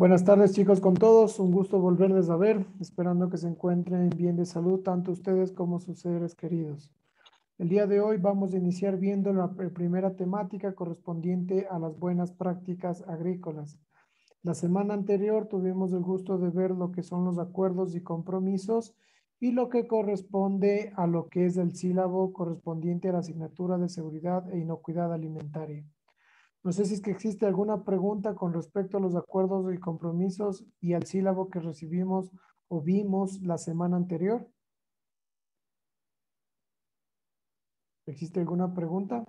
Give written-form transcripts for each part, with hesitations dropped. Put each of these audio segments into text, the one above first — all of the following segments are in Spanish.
Buenas tardes chicos con todos, un gusto volverles a ver, esperando que se encuentren bien de salud tanto ustedes como sus seres queridos. El día de hoy vamos a iniciar viendo la primera temática correspondiente a las buenas prácticas agrícolas. La semana anterior tuvimos el gusto de ver lo que son los acuerdos y compromisos y lo que corresponde a lo que es el sílabo correspondiente a la asignatura de seguridad e inocuidad alimentaria. No sé si es que existe alguna pregunta con respecto a los acuerdos y compromisos y al sílabo que recibimos o vimos la semana anterior. ¿Existe alguna pregunta?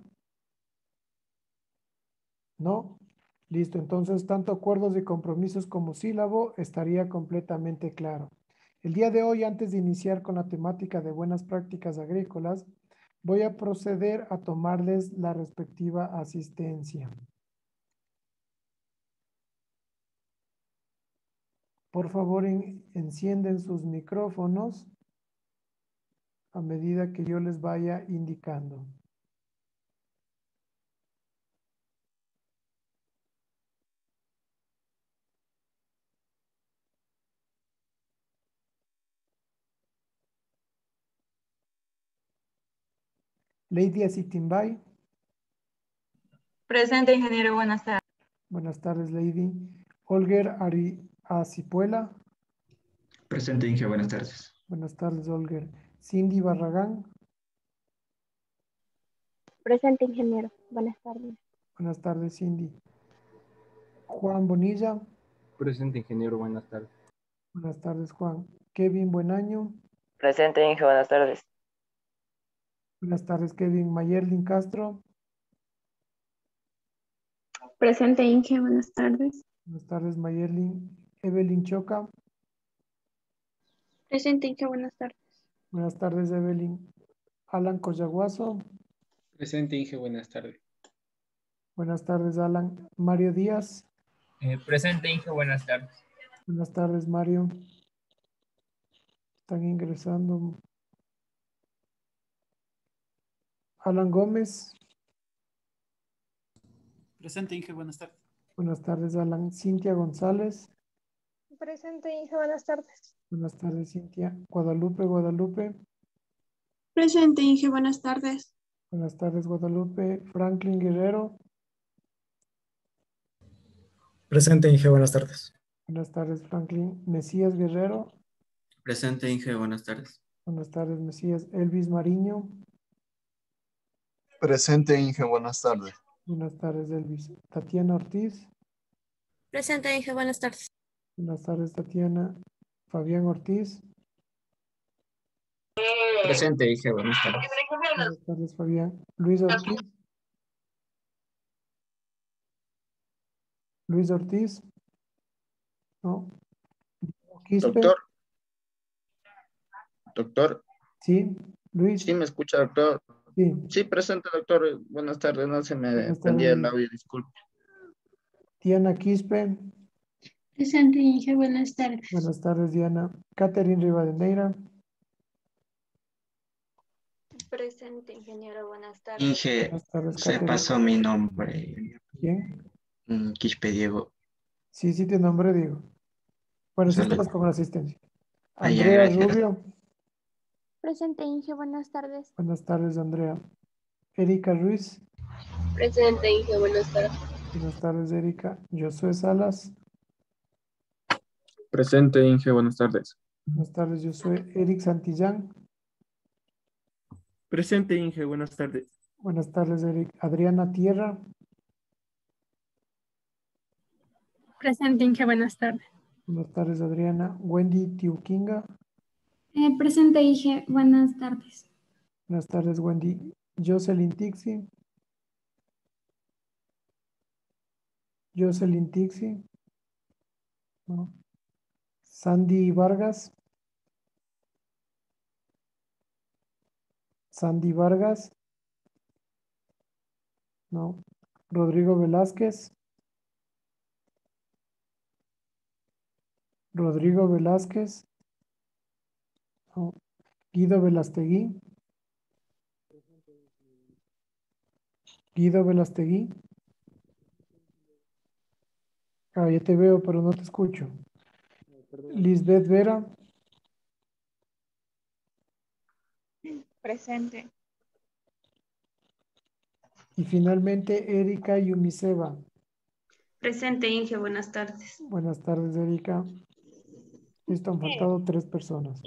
¿No? Listo, entonces tanto acuerdos y compromisos como sílabo estaría completamente claro. El día de hoy, antes de iniciar con la temática de buenas prácticas agrícolas, voy a proceder a tomarles la respectiva asistencia. Por favor, encienden sus micrófonos a medida que yo les vaya indicando. Lady Asitimbay. Presente, ingeniero, buenas tardes. Buenas tardes, Lady. Olger Asipuela. Presente, Inge, buenas tardes. Buenas tardes, Olger. Cindy Barragán. Presente, ingeniero. Buenas tardes. Buenas tardes, Cindy. Juan Bonilla. Presente, ingeniero, buenas tardes. Buenas tardes, Juan. Kevin Buenaño. Presente, Inge, buenas tardes. Buenas tardes, Kevin. Mayerlin Castro. Presente, Inge. Buenas tardes. Buenas tardes, Mayerlin. Evelyn Choca. Presente, Inge. Buenas tardes. Buenas tardes, Evelyn. Alan Coyaguazo. Presente, Inge, buenas tardes. Buenas tardes, Alan. Mario Díaz. Presente, Inge, buenas tardes. Buenas tardes, Mario. Están ingresando. Alan Gómez. Presente, Inge, buenas tardes. Buenas tardes, Alan. Cintia González. Presente, Inge, buenas tardes. Buenas tardes, Cintia. Guadalupe. Presente, Inge, buenas tardes. Buenas tardes, Guadalupe. Franklin Guerrero. Presente, Inge, buenas tardes. Buenas tardes, Franklin. Mesías Guerrero. Presente, Inge, buenas tardes. Buenas tardes, Mesías. Elvis Mariño. Presente, Inge, buenas tardes. Buenas tardes, Elvis. Tatiana Ortiz. Presente, Inge, buenas tardes. Buenas tardes, Tatiana. Fabián Ortiz. Presente, Inge, buenas tardes. Buenas tardes, Fabián. Luis Ortiz. Luis Ortiz. No. Quispe. Doctor. Sí, Luis. Sí, me escucha, doctor. Sí. Sí, presente, doctor. Buenas tardes, no se me prendía el audio, disculpe. Diana Quispe. Presente, Inge, buenas tardes. Buenas tardes, Diana. Catherine Rivadeneira. Presente, ingeniero, buenas tardes. Inge, Buenas tardes, se Catherine. pasó mi nombre. ¿Quién? Quispe Diego. Sí, te nombré, Diego. Bueno, sí Solo. estás como asistencia. Ya, Andrea gracias. Rubio. Presente, Inge, buenas tardes. Buenas tardes, Andrea. Erika Ruiz. Presente, Inge, buenas tardes. Buenas tardes, Erika. Josué Salas. Presente, Inge, buenas tardes. Buenas tardes, Josué. Eric Santillán. Presente, Inge, buenas tardes. Buenas tardes, Eric. Adriana Tierra. Presente, Inge, buenas tardes. Buenas tardes, Adriana. Wendy Tiuquinga. Presente, Inge, buenas tardes. Buenas tardes, Wendy. Jocelyn Tixi. Jocelyn Tixi. No. Sandy Vargas. Sandy Vargas. No. Rodrigo Velázquez. Rodrigo Velázquez. No. Guido Velastegui. Guido Velastegui. Ah, ya te veo, pero no te escucho. Lisbeth Vera. Presente. Y finalmente Erika Yumiseva. Presente, Inge, buenas tardes. Buenas tardes, Erika. Listo, han faltado 3 personas.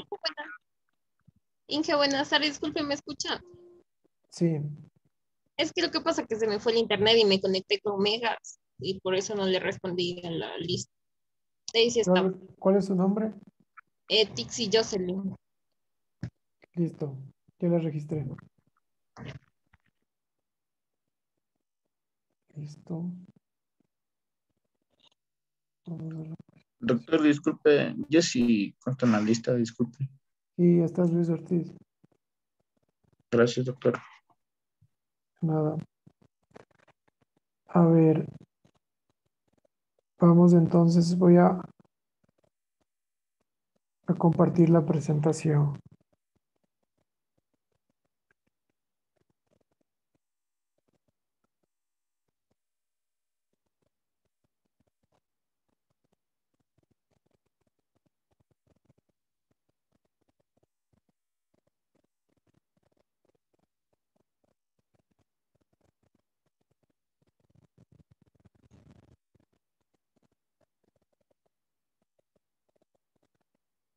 Inge, buenas tardes. Disculpe, ¿me escucha? Sí. Es que lo que pasa es que se me fue el internet y me conecté con Megas y por eso no le respondí en la lista. Ahí sí está. ¿Cuál es su nombre? Tixi Jocelyn. Listo, ya la registré. Listo. Doctor, disculpe, yo sí consta en la lista, disculpe. Y estás Luis Ortiz. Gracias, doctor. Nada. A ver. Vamos entonces, voy a compartir la presentación.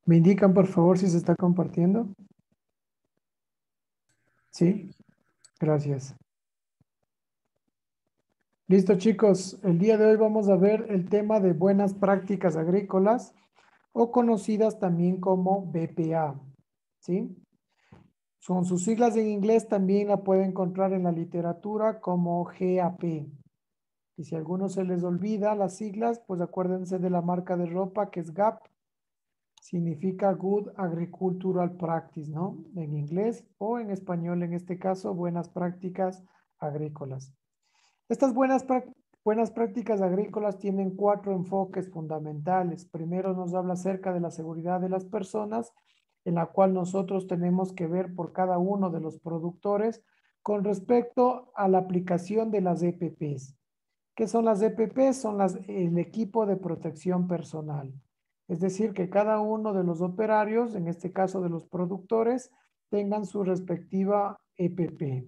¿Me indican, por favor, si se está compartiendo? Sí, gracias. Listo, chicos. El día de hoy vamos a ver el tema de buenas prácticas agrícolas o conocidas también como BPA. ¿Sí? Son sus siglas en inglés, también la puede encontrar en la literatura como GAP. Y si a algunos se les olvida las siglas, pues acuérdense de la marca de ropa que es GAP. Significa Good Agricultural Practice, ¿no? En inglés o en español, en este caso, buenas prácticas agrícolas. Estas buenas prácticas agrícolas tienen 4 enfoques fundamentales. Primero nos habla acerca de la seguridad de las personas, en la cual nosotros tenemos que ver por cada uno de los productores con respecto a la aplicación de las EPPs. ¿Qué son las EPPs? Son el equipo de protección personal. Es decir, que cada uno de los operarios, en este caso de los productores, tengan su respectiva EPP.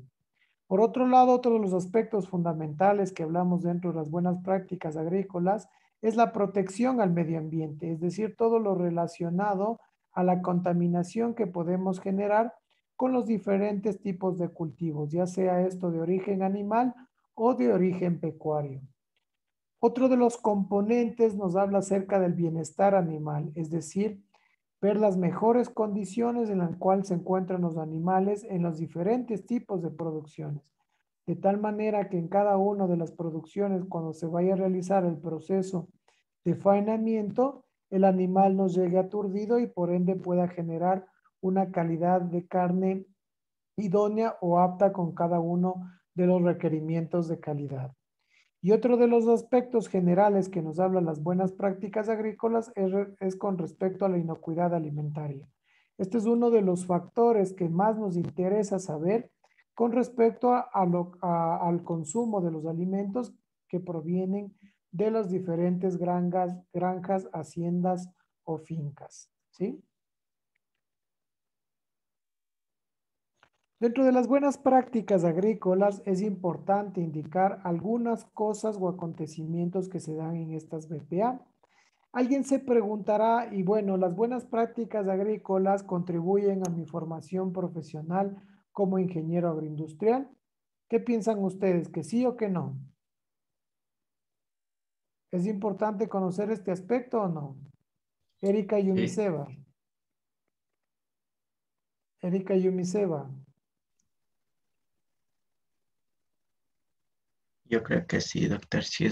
Por otro lado, otro de los aspectos fundamentales que hablamos dentro de las buenas prácticas agrícolas es la protección al medio ambiente, es decir, todo lo relacionado a la contaminación que podemos generar con los diferentes tipos de cultivos, ya sea esto de origen animal o de origen pecuario. Otro de los componentes nos habla acerca del bienestar animal, es decir, ver las mejores condiciones en las cuales se encuentran los animales en los diferentes tipos de producciones. De tal manera que en cada una de las producciones, cuando se vaya a realizar el proceso de faenamiento, el animal no llegue aturdido y por ende pueda generar una calidad de carne idónea o apta con cada uno de los requerimientos de calidad. Y otro de los aspectos generales que nos hablan las buenas prácticas agrícolas es con respecto a la inocuidad alimentaria. Este es uno de los factores que más nos interesa saber con respecto al consumo de los alimentos que provienen de las diferentes granjas, haciendas o fincas. ¿Sí? Dentro de las buenas prácticas agrícolas es importante indicar algunas cosas o acontecimientos que se dan en estas BPA. Alguien se preguntará, y bueno, ¿las buenas prácticas agrícolas contribuyen a mi formación profesional como ingeniero agroindustrial? ¿Qué piensan ustedes? ¿Que sí o que no? ¿Es importante conocer este aspecto o no? Erika Yumiseva. Erika Yumiseva. Yo creo que sí, doctor. Sí,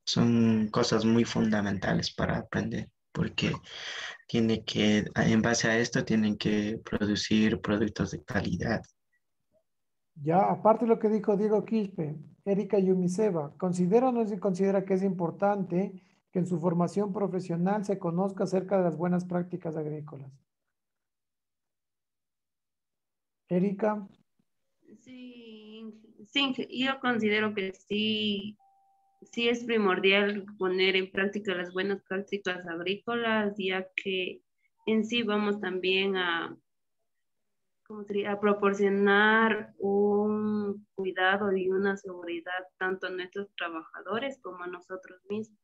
son cosas muy fundamentales para aprender, porque en base a esto, tienen que producir productos de calidad. Ya, aparte de lo que dijo Diego Quispe, Erika Yumiseva, ¿considera o no se considera que es importante que en su formación profesional se conozca acerca de las buenas prácticas agrícolas? Erika. Sí, sí, yo considero que sí, sí es primordial poner en práctica las buenas prácticas agrícolas, ya que en sí vamos también a, ¿cómo sería?, a proporcionar un cuidado y una seguridad tanto a nuestros trabajadores como a nosotros mismos.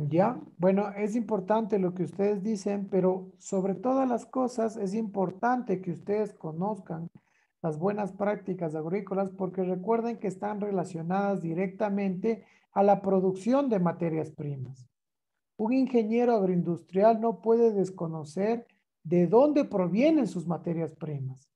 Ya, bueno, es importante lo que ustedes dicen, pero sobre todas las cosas es importante que ustedes conozcan las buenas prácticas agrícolas porque recuerden que están relacionadas directamente a la producción de materias primas. Un ingeniero agroindustrial no puede desconocer de dónde provienen sus materias primas.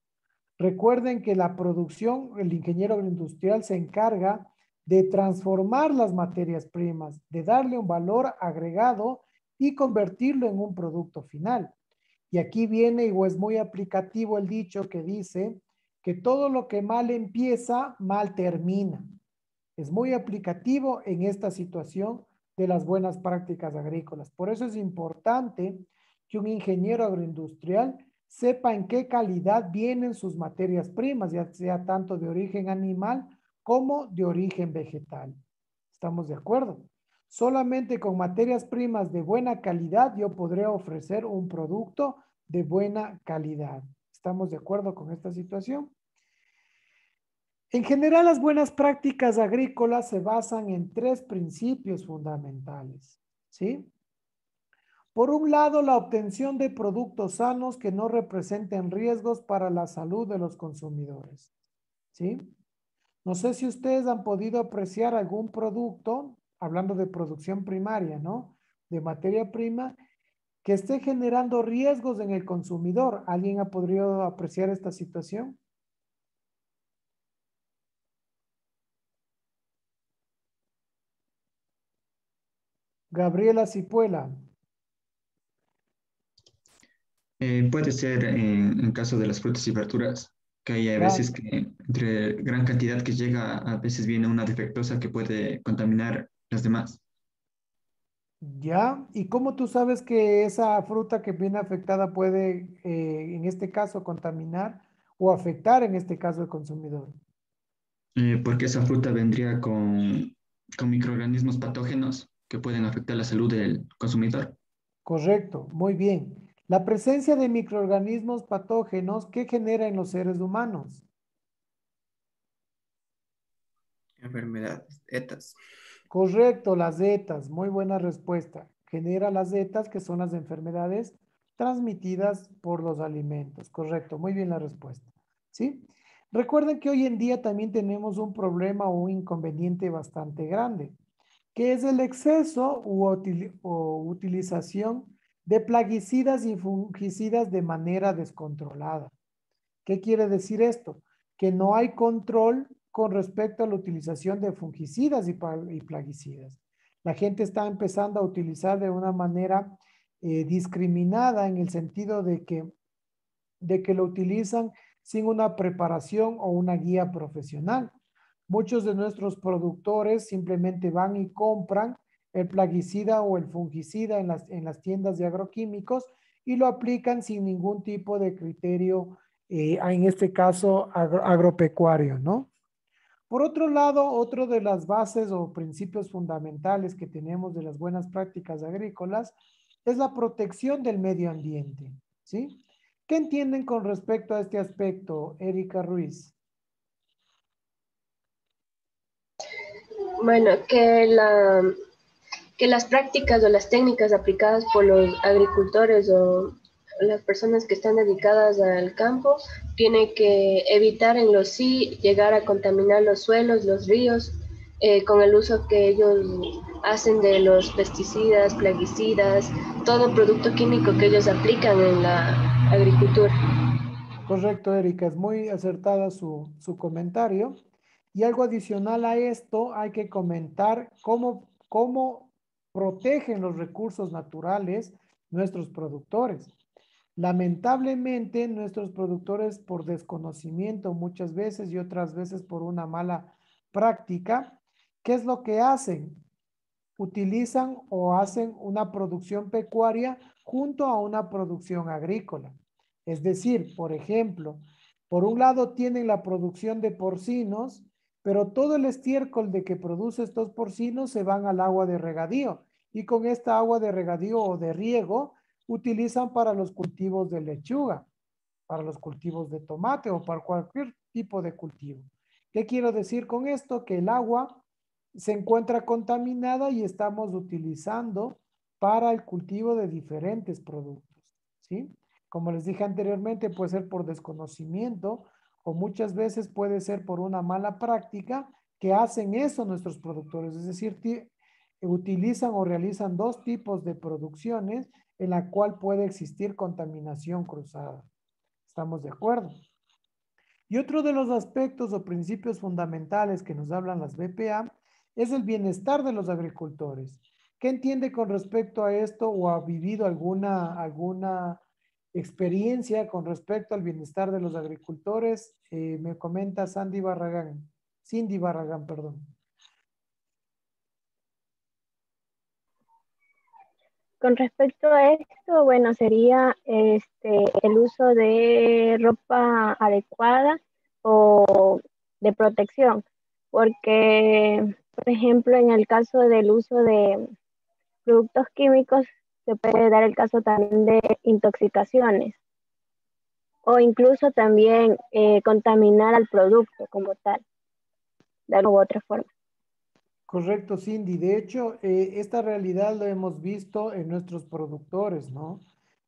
Recuerden que la producción, el ingeniero agroindustrial se encarga de transformar las materias primas, de darle un valor agregado y convertirlo en un producto final. Y aquí viene, y es muy aplicativo el dicho que dice que todo lo que mal empieza, mal termina. Es muy aplicativo en esta situación de las buenas prácticas agrícolas. Por eso es importante que un ingeniero agroindustrial sepa en qué calidad vienen sus materias primas, ya sea tanto de origen animal como de origen vegetal. ¿Estamos de acuerdo? Solamente con materias primas de buena calidad yo podré ofrecer un producto de buena calidad. ¿Estamos de acuerdo con esta situación? En general, las buenas prácticas agrícolas se basan en tres principios fundamentales, ¿sí? Por un lado, la obtención de productos sanos que no representen riesgos para la salud de los consumidores, ¿sí? No sé si ustedes han podido apreciar algún producto, hablando de producción primaria, ¿no? De materia prima, que esté generando riesgos en el consumidor. ¿Alguien ha podido apreciar esta situación? Gabriela Cipuela. Puede ser en caso de las frutas y verduras, que hay a veces que entre gran cantidad que llega, a veces viene una defectuosa que puede contaminar las demás. Ya, ¿y cómo tú sabes que esa fruta que viene afectada puede, en este caso, contaminar o afectar, en este caso, al consumidor? Porque esa fruta vendría con microorganismos patógenos que pueden afectar la salud del consumidor. Correcto, muy bien. La presencia de microorganismos patógenos, ¿qué genera en los seres humanos? Enfermedades, ETAs. Correcto, las ETAs, muy buena respuesta. Genera las ETAs, que son las enfermedades transmitidas por los alimentos. Correcto, muy bien la respuesta. ¿Sí? Recuerden que hoy en día también tenemos un problema o un inconveniente bastante grande, que es el exceso o utilización de plaguicidas y fungicidas de manera descontrolada. ¿Qué quiere decir esto? Que no hay control con respecto a la utilización de fungicidas y plaguicidas. La gente está empezando a utilizar de una manera discriminada en el sentido de que lo utilizan sin una preparación o una guía profesional. Muchos de nuestros productores simplemente van y compran el plaguicida o el fungicida en las tiendas de agroquímicos y lo aplican sin ningún tipo de criterio, en este caso agropecuario, ¿no? Por otro lado, otro de las bases o principios fundamentales que tenemos de las buenas prácticas agrícolas es la protección del medio ambiente, ¿sí? ¿Qué entienden con respecto a este aspecto, Erika Ruiz? Bueno, que las prácticas o las técnicas aplicadas por los agricultores o las personas que están dedicadas al campo tienen que evitar en los sí llegar a contaminar los suelos, los ríos, con el uso que ellos hacen de los pesticidas, plaguicidas, todo producto químico que ellos aplican en la agricultura. Correcto, Erika, es muy acertada su comentario. Y algo adicional a esto, hay que comentar cómo protegen los recursos naturales nuestros productores. Lamentablemente, nuestros productores por desconocimiento muchas veces y otras veces por una mala práctica, ¿qué es lo que hacen? Utilizan o hacen una producción pecuaria junto a una producción agrícola. Es decir, por ejemplo, por un lado tienen la producción de porcinos pero todo el estiércol de que produce estos porcinos se van al agua de regadío, y con esta agua de regadío o de riego utilizan para los cultivos de lechuga, para los cultivos de tomate o para cualquier tipo de cultivo. ¿Qué quiero decir con esto? Que el agua se encuentra contaminada y estamos utilizando para el cultivo de diferentes productos, ¿sí? Como les dije anteriormente, puede ser por desconocimiento o muchas veces puede ser por una mala práctica que hacen eso nuestros productores, es decir, utilizan o realizan dos tipos de producciones en la cual puede existir contaminación cruzada. ¿Estamos de acuerdo? Y otro de los aspectos o principios fundamentales que nos hablan las BPA es el bienestar de los agricultores. ¿Qué entiende con respecto a esto o ha vivido alguna experiencia con respecto al bienestar de los agricultores? Me comenta Cindy Barragán, perdón. Con respecto a esto, bueno, sería el uso de ropa adecuada o de protección, porque, por ejemplo, en el caso del uso de productos químicos, se puede dar el caso también de intoxicaciones o incluso también contaminar al producto como tal, de alguna u otra forma. Correcto, Cindy. De hecho, esta realidad lo hemos visto en nuestros productores, ¿no?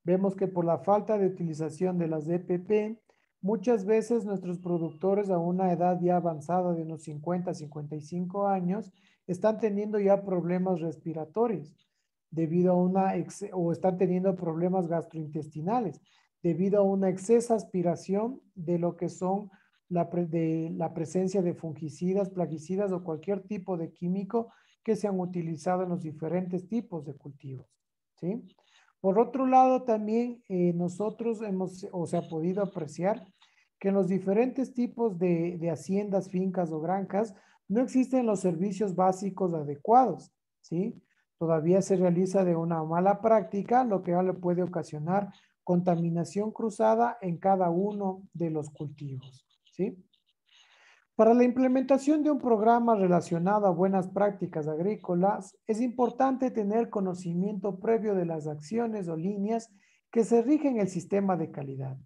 Vemos que por la falta de utilización de las EPP, muchas veces nuestros productores a una edad ya avanzada de unos 50, 55 años, están teniendo ya problemas respiratorios debido a o están teniendo problemas gastrointestinales debido a una excesa aspiración de lo que son de la presencia de fungicidas, plaguicidas o cualquier tipo de químico que se han utilizado en los diferentes tipos de cultivos, ¿sí? Por otro lado, también nosotros se ha podido apreciar que en los diferentes tipos de haciendas, fincas o granjas no existen los servicios básicos adecuados, ¿sí? Todavía se realiza de una mala práctica, lo que le puede ocasionar contaminación cruzada en cada uno de los cultivos, ¿sí? Para la implementación de un programa relacionado a buenas prácticas agrícolas, es importante tener conocimiento previo de las acciones o líneas que se rigen el sistema de calidad.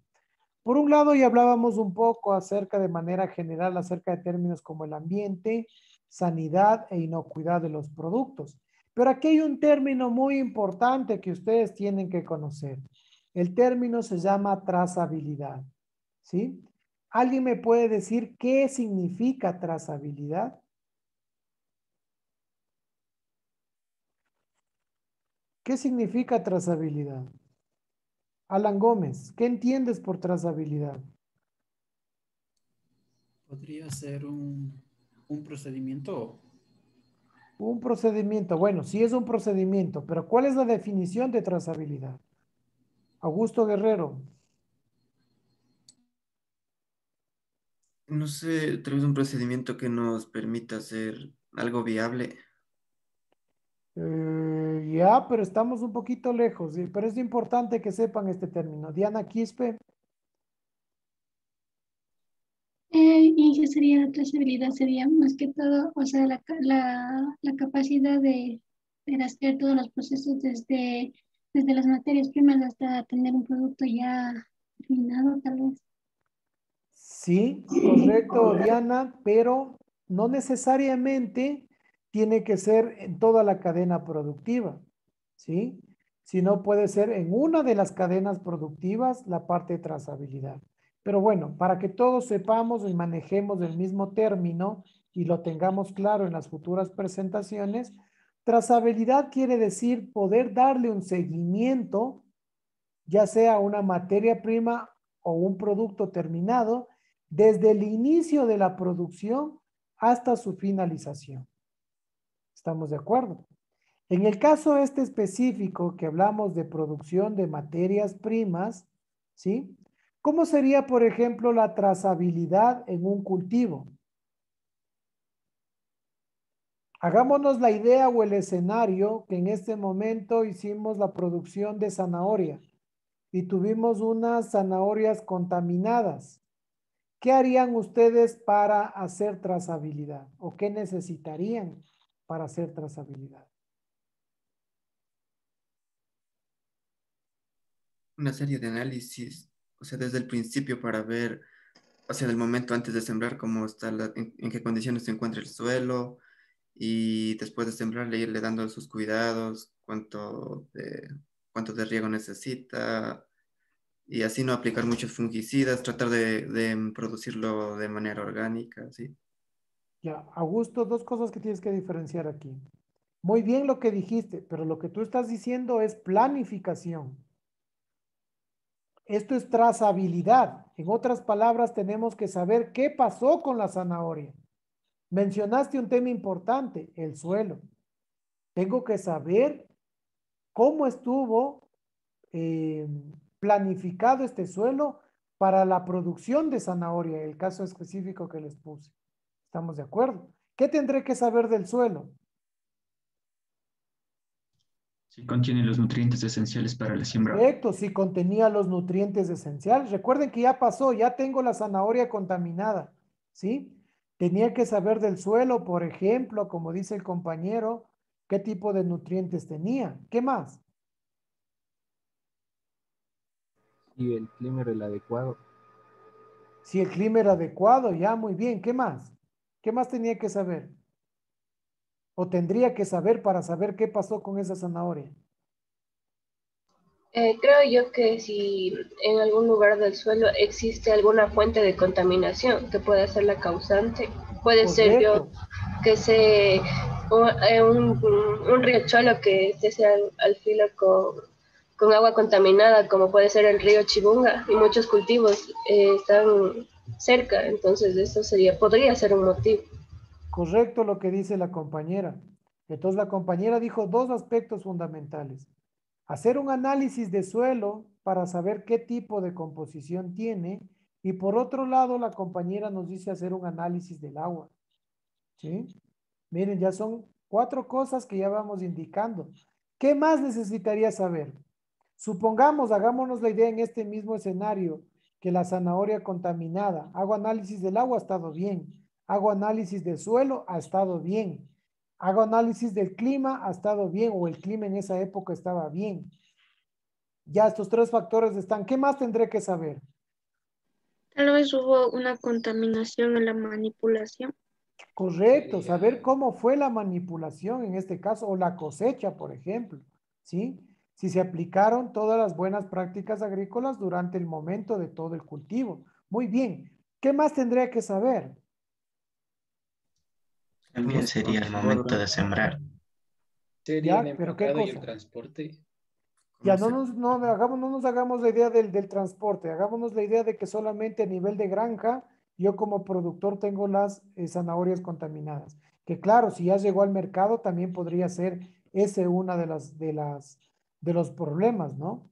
Por un lado, ya hablábamos un poco acerca de manera general, acerca de términos como el ambiente, sanidad e inocuidad de los productos. Pero aquí hay un término muy importante que ustedes tienen que conocer. El término se llama trazabilidad, ¿sí? ¿Alguien me puede decir qué significa trazabilidad? ¿Qué significa trazabilidad? Alan Gómez, ¿qué entiendes por trazabilidad? ¿Podría ser un procedimiento? Un procedimiento, bueno, sí es un procedimiento, pero ¿cuál es la definición de trazabilidad? Augusto Guerrero. No sé, tal vez un procedimiento que nos permita hacer algo viable. Ya, pero estamos un poquito lejos, ¿sí? Pero es importante que sepan este término. Diana Quispe. Y sería la trazabilidad, sería más que todo, o sea, la capacidad de hacer todos los procesos desde las materias primas hasta tener un producto ya terminado, tal vez. Sí, correcto, Diana, pero no necesariamente tiene que ser en toda la cadena productiva, ¿sí? Sino puede ser en una de las cadenas productivas la parte de trazabilidad. Pero bueno, para que todos sepamos y manejemos el mismo término y lo tengamos claro en las futuras presentaciones, trazabilidad quiere decir poder darle un seguimiento, ya sea una materia prima o un producto terminado, desde el inicio de la producción hasta su finalización. ¿Estamos de acuerdo? En el caso este específico que hablamos de producción de materias primas, ¿sí? ¿Cómo sería, por ejemplo, la trazabilidad en un cultivo? Hagámonos la idea o el escenario que en este momento hicimos la producción de zanahoria y tuvimos unas zanahorias contaminadas. ¿Qué harían ustedes para hacer trazabilidad? ¿O qué necesitarían para hacer trazabilidad? Una serie de análisis, o sea, desde el principio para ver, o sea, del momento antes de sembrar, cómo está, en qué condiciones se encuentra el suelo, y después de sembrarle irle dando sus cuidados, cuánto de riego necesita, y así no aplicar muchos fungicidas, tratar de producirlo de manera orgánica, ¿sí? Ya, Augusto, dos cosas que tienes que diferenciar aquí. Muy bien lo que dijiste, pero lo que tú estás diciendo es planificación. Esto es trazabilidad. En otras palabras, tenemos que saber qué pasó con la zanahoria. Mencionaste un tema importante, el suelo. Tengo que saber cómo estuvo planificado este suelo para la producción de zanahoria, el caso específico que les puse. ¿Estamos de acuerdo? ¿Qué tendré que saber del suelo? Si contiene los nutrientes esenciales para la siembra. Correcto, si contenía los nutrientes esenciales. Recuerden que ya pasó, ya tengo la zanahoria contaminada, ¿sí? Tenía que saber del suelo, por ejemplo, como dice el compañero, qué tipo de nutrientes tenía. ¿Qué más? Si el clima era el adecuado. Si el clima era adecuado, ya muy bien. ¿Qué más? ¿Qué más tenía que saber? O tendría que saber para saber qué pasó con esa zanahoria. Creo yo que si en algún lugar del suelo existe alguna fuente de contaminación que pueda ser la causante, puede ser yo Correcto. que sea un riachuelo que esté al filo con agua contaminada, como puede ser el río Chibunga, y muchos cultivos están cerca, entonces eso podría ser un motivo. Correcto lo que dice la compañera. Entonces la compañera dijo dos aspectos fundamentales. Hacer un análisis de suelo para saber qué tipo de composición tiene y por otro lado la compañera nos dice hacer un análisis del agua. ¿Sí? Miren, ya son 4 cosas que ya vamos indicando. ¿Qué más necesitaría saber? Supongamos, hagámonos la idea en este mismo escenario, que la zanahoria contaminada, hago análisis del agua, ha estado bien. Hago análisis del suelo, ha estado bien. Hago análisis del clima, ha estado bien, o el clima en esa época estaba bien. Ya estos 3 factores están. ¿Qué más tendré que saber? Tal vez hubo una contaminación en la manipulación. Correcto, saber cómo fue la manipulación en este caso, o la cosecha, por ejemplo, ¿sí? Si se aplicaron todas las buenas prácticas agrícolas durante el momento de todo el cultivo. Muy bien. ¿Qué más tendría que saber? También sería el momento de sembrar. Sería el Ya, pero ¿qué empacado y el cosa? transporte. Ya no nos hagamos la idea del transporte, hagámonos la idea de que solamente a nivel de granja, yo como productor tengo las zanahorias contaminadas. Que claro, si ya llegó al mercado, también podría ser ese una de los problemas, ¿no?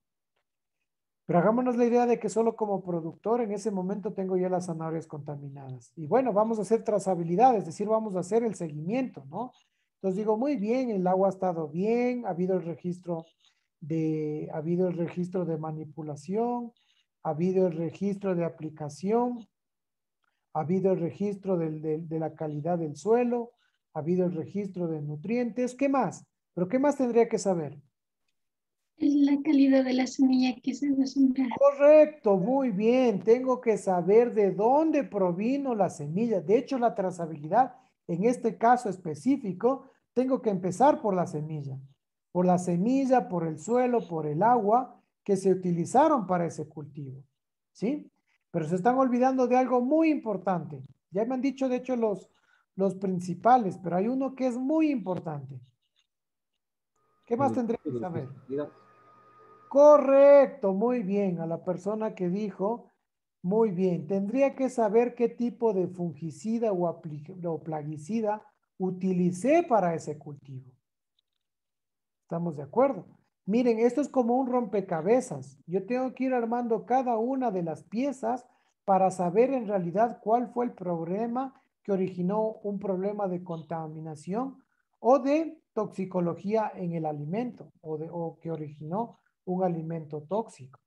Pero hagámonos la idea de que solo como productor en ese momento tengo ya las zanahorias contaminadas. Y bueno, vamos a hacer trazabilidad, es decir, vamos a hacer el seguimiento, ¿no? Entonces digo, muy bien, el agua ha estado bien, ha habido el registro de manipulación, ha habido el registro de aplicación, ha habido el registro de la calidad del suelo, ha habido el registro de nutrientes. ¿Qué más? ¿Pero qué más tendría que saber? Es la calidad de la semilla que se va a sembrar. Correcto, muy bien. Tengo que saber de dónde provino la semilla. De hecho, la trazabilidad, en este caso específico, tengo que empezar por la semilla. Por la semilla, por el suelo, por el agua que se utilizaron para ese cultivo. ¿Sí? Pero se están olvidando de algo muy importante. Ya me han dicho, de hecho, los principales, pero hay uno que es muy importante. ¿Qué más tendré que saber? Correcto, muy bien. A la persona que dijo, muy bien. Tendría que saber qué tipo de fungicida o plaguicida utilicé para ese cultivo. ¿Estamos de acuerdo? Miren, esto es como un rompecabezas. Yo tengo que ir armando cada una de las piezas para saber en realidad cuál fue el problema que originó un problema de contaminación o de toxicología en el alimento o que originó un alimento tóxico.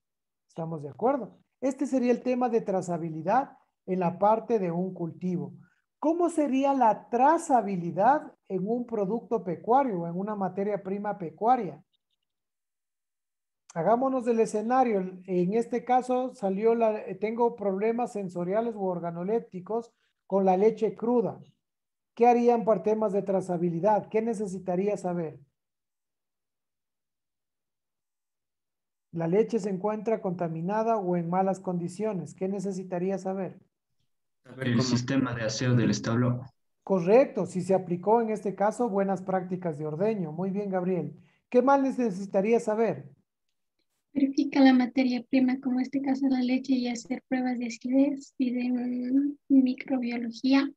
¿Estamos de acuerdo? Este sería el tema de trazabilidad en la parte de un cultivo. ¿Cómo sería la trazabilidad en un producto pecuario o en una materia prima pecuaria? Hagámonos el escenario. En este caso tengo problemas sensoriales u organolépticos con la leche cruda. ¿Qué harían por temas de trazabilidad? ¿Qué necesitaría saber? La leche se encuentra contaminada o en malas condiciones. ¿Qué necesitaría saber? El sistema de aseo del establo. Correcto, si se aplicó en este caso buenas prácticas de ordeño. Muy bien, Gabriel. ¿Qué más necesitaría saber? Verifica la materia prima, como en este caso la leche, y hacer pruebas de acidez y de microbiología.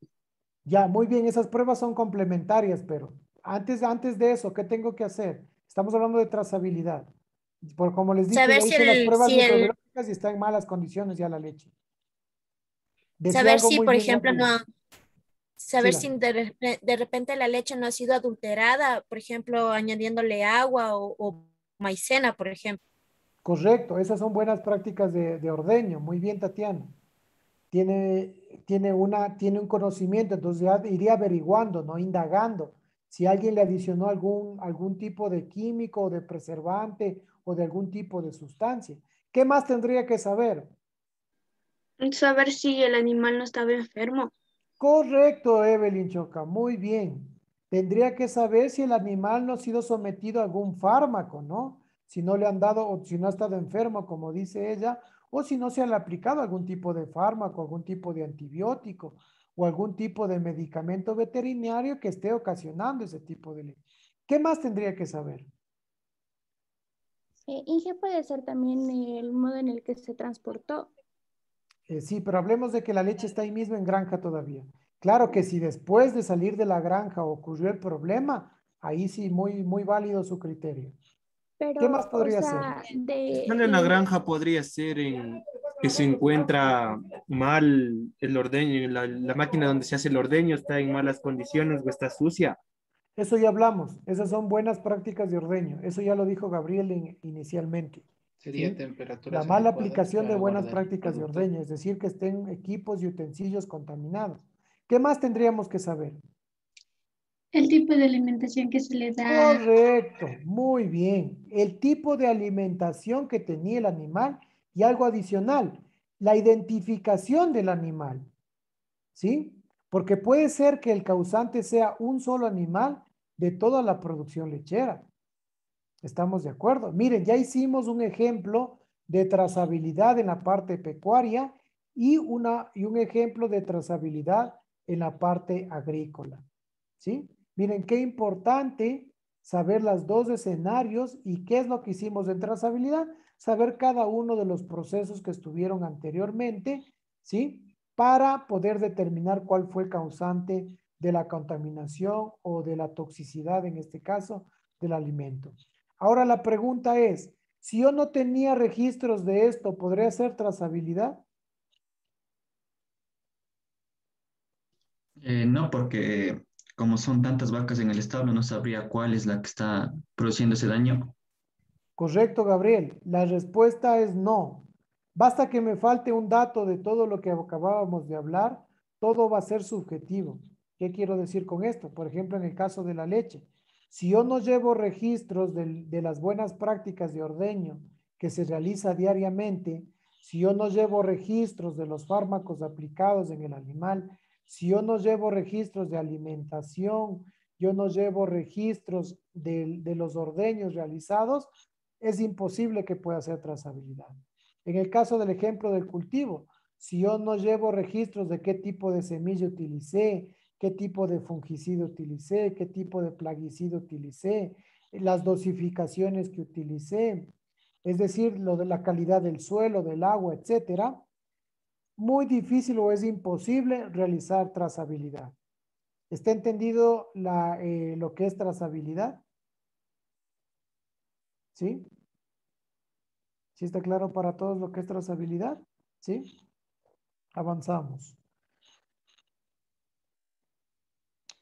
Ya, muy bien, esas pruebas son complementarias, pero antes de eso, ¿qué tengo que hacer? Estamos hablando de trazabilidad. Por como les dije, Saber ya si hice las pruebas si microbiológicas y está en malas condiciones ya la leche. Decía saber algo si, muy por bien, ejemplo, Gabriel. saber Sí, si de repente la leche no ha sido adulterada, por ejemplo, añadiéndole agua o maicena, por ejemplo. correcto, esas son buenas prácticas de ordeño. Muy bien, Tatiana. Tiene un conocimiento, entonces ya iría averiguando, no indagando. Si alguien le adicionó algún tipo de químico o de preservante o de algún tipo de sustancia. ¿Qué más tendría que saber? Saber si el animal no estaba enfermo. Correcto, Evelyn Choca, muy bien. Tendría que saber si el animal no ha sido sometido a algún fármaco, ¿no? Si no le han dado o si no ha estado enfermo, como dice ella, o si no se le ha aplicado algún tipo de fármaco, algún tipo de antibiótico o algún tipo de medicamento veterinario que esté ocasionando ese tipo de... ¿Qué más tendría que saber? Inge puede ser también el modo en el que se transportó. Sí, pero hablemos de que la leche está ahí mismo en granja todavía. Claro que si después de salir de la granja ocurrió el problema, ahí sí, muy, muy válido su criterio. ¿Qué más Pero, o podría ser? sea, Estando en la granja podría ser que se encuentra mal el ordeño, la máquina donde se hace el ordeño está en malas condiciones o está sucia. Eso ya hablamos, esas son buenas prácticas de ordeño, eso ya lo dijo Gabriel inicialmente. Sería ¿sí? temperaturas La mala adecuadas aplicación de para buenas guardar el prácticas de producto. ordeño, es decir, que estén equipos y utensilios contaminados. ¿Qué más tendríamos que saber? El tipo de alimentación que se le da. Correcto, muy bien. El tipo de alimentación que tenía el animal y algo adicional, la identificación del animal, ¿sí? Porque puede ser que el causante sea un solo animal de toda la producción lechera. ¿Estamos de acuerdo? Miren, ya hicimos un ejemplo de trazabilidad en la parte pecuaria y un ejemplo de trazabilidad en la parte agrícola, ¿sí? Miren, qué importante saber los dos escenarios y qué es lo que hicimos en trazabilidad, saber cada uno de los procesos que estuvieron anteriormente, ¿sí? Para poder determinar cuál fue el causante de la contaminación o de la toxicidad, en este caso, del alimento. Ahora la pregunta es, si yo no tenía registros de esto, ¿podría hacer trazabilidad? No, porque como son tantas vacas en el establo, no sabría cuál es la que está produciendo ese daño. Correcto, Gabriel. La respuesta es no. Basta que me falte un dato de todo lo que acabábamos de hablar, todo va a ser subjetivo. ¿Qué quiero decir con esto? Por ejemplo, en el caso de la leche. Si yo no llevo registros de las buenas prácticas de ordeño que se realiza diariamente, si yo no llevo registros de los fármacos aplicados en el animal, si yo no llevo registros de alimentación, yo no llevo registros de los ordeños realizados, es imposible que pueda hacer trazabilidad. En el caso del ejemplo del cultivo, si yo no llevo registros de qué tipo de semilla utilicé, qué tipo de fungicida utilicé, qué tipo de plaguicida utilicé, las dosificaciones que utilicé, es decir, lo de la calidad del suelo, del agua, etcétera, muy difícil o es imposible realizar trazabilidad. ¿Está entendido lo que es trazabilidad? ¿Sí? ¿Sí está claro para todos lo que es trazabilidad? ¿Sí? Avanzamos.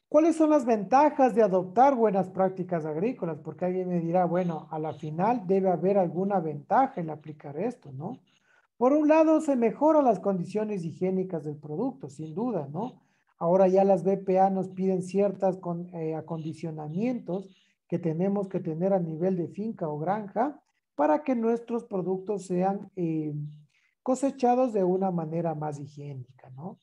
¿Cuáles son las ventajas de adoptar buenas prácticas agrícolas? Porque alguien me dirá, bueno, a la final debe haber alguna ventaja en aplicar esto, ¿no? Por un lado, se mejoran las condiciones higiénicas del producto, sin duda, ¿no? Ahora ya las BPA nos piden ciertos acondicionamientos que tenemos que tener a nivel de finca o granja para que nuestros productos sean cosechados de una manera más higiénica, ¿no?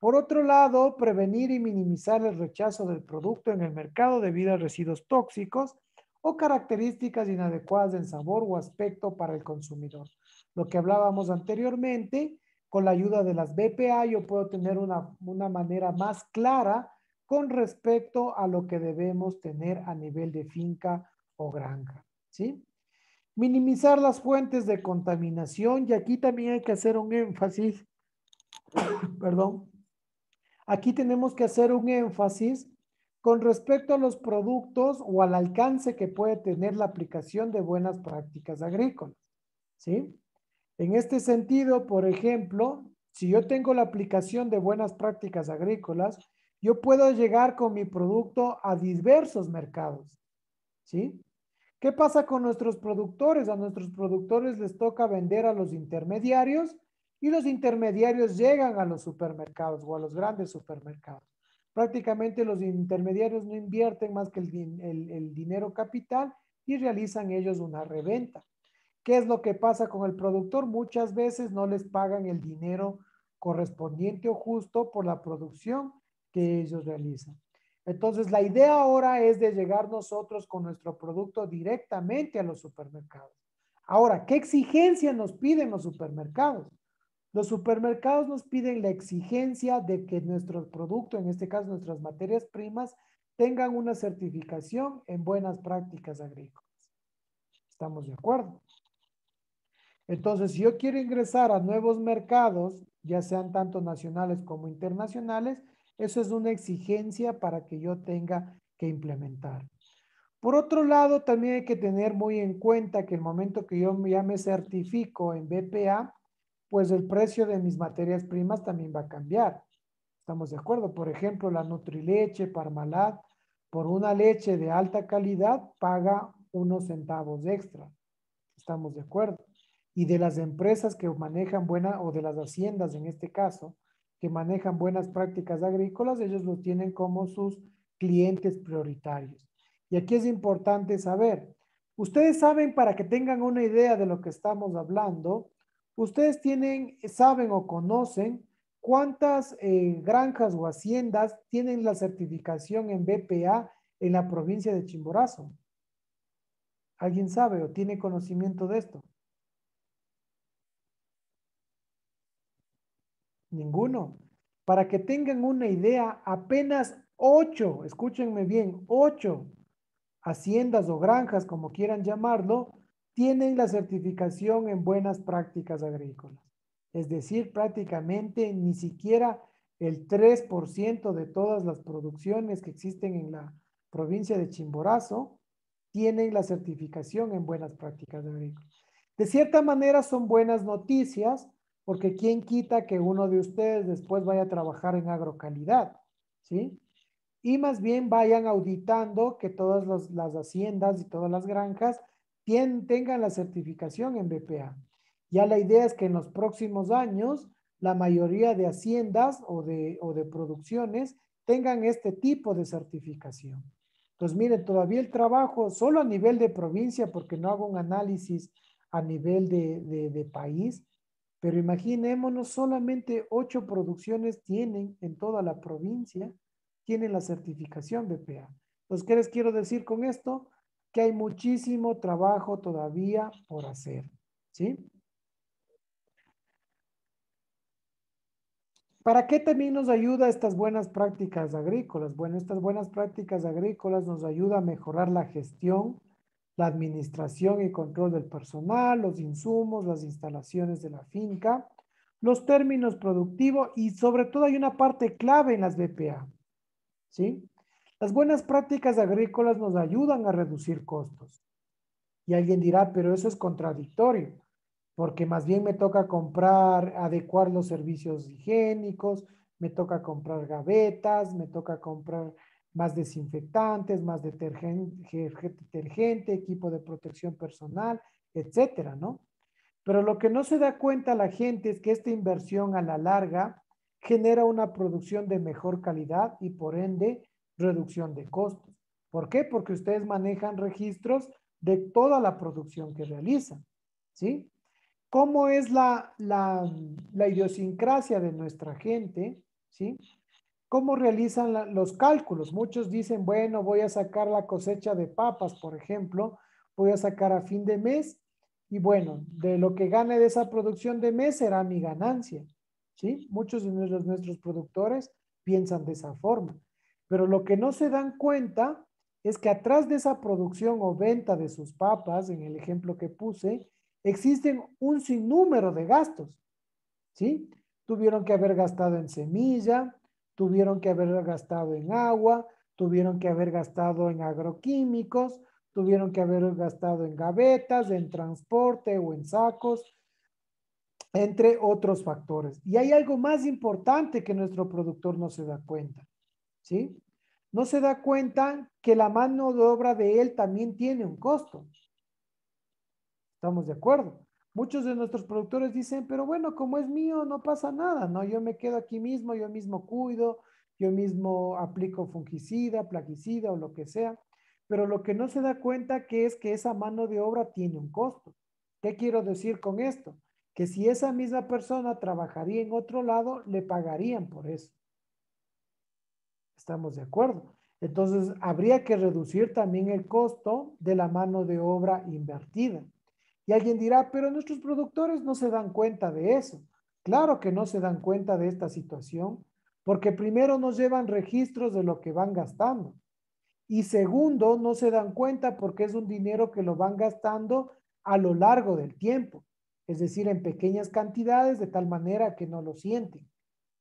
Por otro lado, prevenir y minimizar el rechazo del producto en el mercado debido a residuos tóxicos o características inadecuadas en sabor o aspecto para el consumidor. Lo que hablábamos anteriormente, con la ayuda de las BPA, yo puedo tener una manera más clara con respecto a lo que debemos tener a nivel de finca o granja, ¿sí? Minimizar las fuentes de contaminación, y aquí también hay que hacer un énfasis, perdón, aquí tenemos que hacer un énfasis con respecto a los productos o al alcance que puede tener la aplicación de buenas prácticas agrícolas, ¿sí? En este sentido, por ejemplo, si yo tengo la aplicación de buenas prácticas agrícolas, yo puedo llegar con mi producto a diversos mercados, ¿sí? ¿Qué pasa con nuestros productores? A nuestros productores les toca vender a los intermediarios y los intermediarios llegan a los supermercados o a los grandes supermercados. Prácticamente los intermediarios no invierten más que el dinero capital y realizan ellos una reventa. ¿Qué es lo que pasa con el productor? Muchas veces no les pagan el dinero correspondiente o justo por la producción que ellos realizan. Entonces, la idea ahora es de llegar nosotros con nuestro producto directamente a los supermercados. Ahora, ¿qué exigencia nos piden los supermercados? Los supermercados nos piden la exigencia de que nuestro producto, en este caso nuestras materias primas, tengan una certificación en buenas prácticas agrícolas. ¿Estamos de acuerdo? Entonces, si yo quiero ingresar a nuevos mercados, ya sean tanto nacionales como internacionales, eso es una exigencia para que yo tenga que implementar. Por otro lado, también hay que tener muy en cuenta que el momento que yo ya me certifico en BPA, pues el precio de mis materias primas también va a cambiar. ¿Estamos de acuerdo? Por ejemplo, la Nutrileche, Parmalat, por una leche de alta calidad, paga unos centavos extra. ¿Estamos de acuerdo? Y de las empresas que manejan o de las haciendas en este caso, que manejan buenas prácticas agrícolas, ellos los tienen como sus clientes prioritarios. Y aquí es importante saber, ustedes saben, para que tengan una idea de lo que estamos hablando, ustedes saben o conocen cuántas granjas o haciendas tienen la certificación en BPA en la provincia de Chimborazo. ¿Alguien sabe o tiene conocimiento de esto? Ninguno. Para que tengan una idea, apenas 8, escúchenme bien, 8 haciendas o granjas, como quieran llamarlo, tienen la certificación en buenas prácticas agrícolas. Es decir, prácticamente ni siquiera el 3% de todas las producciones que existen en la provincia de Chimborazo tienen la certificación en buenas prácticas agrícolas. De cierta manera son buenas noticias, porque quién quita que uno de ustedes después vaya a trabajar en agrocalidad, ¿sí? Y más bien vayan auditando que todas las haciendas y todas las granjas tengan la certificación en BPA. Ya la idea es que en los próximos años la mayoría de haciendas o de producciones tengan este tipo de certificación. Entonces, miren, todavía el trabajo solo a nivel de provincia, porque no hago un análisis a nivel de país, pero imaginémonos, solamente 8 producciones tienen en toda la provincia, tienen la certificación BPA. Entonces, ¿qué les quiero decir con esto? Que hay muchísimo trabajo todavía por hacer, ¿sí? ¿Para qué también nos ayuda estas buenas prácticas agrícolas? Bueno, estas buenas prácticas agrícolas nos ayuda a mejorar la gestión, la administración y control del personal, los insumos, las instalaciones de la finca, los términos productivos y sobre todo hay una parte clave en las BPA, ¿sí? Las buenas prácticas agrícolas nos ayudan a reducir costos. Y alguien dirá, pero eso es contradictorio, porque más bien me toca adecuar los servicios higiénicos, me toca comprar gavetas, me toca comprar más desinfectantes, más detergente, equipo de protección personal, etcétera, ¿no? Pero lo que no se da cuenta la gente es que esta inversión a la larga genera una producción de mejor calidad y por ende reducción de costos. ¿Por qué? Porque ustedes manejan registros de toda la producción que realizan, ¿sí? ¿Cómo es la idiosincrasia de nuestra gente? ¿Sí? ¿Cómo realizan los cálculos? Muchos dicen, bueno, voy a sacar la cosecha de papas, por ejemplo, voy a sacar a fin de mes y bueno, de lo que gane de esa producción de mes será mi ganancia, ¿sí? Muchos de nuestros productores piensan de esa forma, pero lo que no se dan cuenta es que atrás de esa producción o venta de sus papas, en el ejemplo que puse, existen un sinnúmero de gastos, ¿sí? Tuvieron que haber gastado en semilla, tuvieron que haber gastado en agua, tuvieron que haber gastado en agroquímicos, tuvieron que haber gastado en gavetas, en transporte o en sacos, entre otros factores. Y hay algo más importante que nuestro productor no se da cuenta, ¿sí? No se da cuenta que la mano de obra de él también tiene un costo. ¿Estamos de acuerdo? Muchos de nuestros productores dicen, pero bueno, como es mío, no pasa nada, ¿no? Yo me quedo aquí mismo, yo mismo cuido, yo mismo aplico fungicida, plaguicida o lo que sea. Pero lo que no se da cuenta que es que esa mano de obra tiene un costo. ¿Qué quiero decir con esto? Que si esa misma persona trabajaría en otro lado, le pagarían por eso. ¿Estamos de acuerdo? Entonces, habría que reducir también el costo de la mano de obra invertida. Y alguien dirá, pero nuestros productores no se dan cuenta de eso. Claro que no se dan cuenta de esta situación, porque primero nos llevan registros de lo que van gastando. Y segundo, no se dan cuenta porque es un dinero que lo van gastando a lo largo del tiempo. Es decir, en pequeñas cantidades de tal manera que no lo sienten.